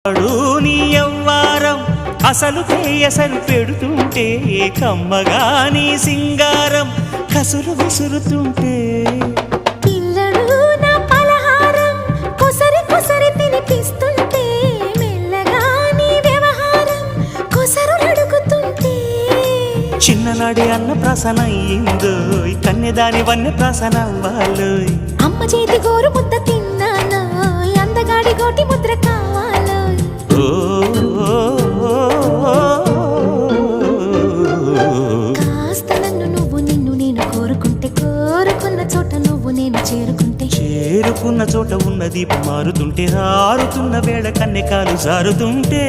నీ యవ్వారం అసలు కేయసలు పెడుతుంటే కమ్మగా నీ సింగారం కసులు విసురుతుంటే పిల్లడు నా పలహారం కొసరి కొసరి తినిపిస్తుంటే మెల్లగా నీ వ్యవహారం కొసరు అడుగుతుంటే చిన్ననాడి అన్న ప్రసన అయ్యిందో కన్యదాని వన్నె ప్రసన అవ్వాలోయ్ అమ్మ చేతి గోరు ముద్ద తిన్నాను అందగాడి గోటి ముద్ర కావాలో కాస్త నన్ను నువ్వు నిన్ను నేను కోరుకుంటే కోరుకున్న చోట నువ్వు నేను చేరుకున్న చోట ఉన్న దీపం మారుతుంటే ఆరుతున్న వేళ కన్నెకాలు జారుతుంటే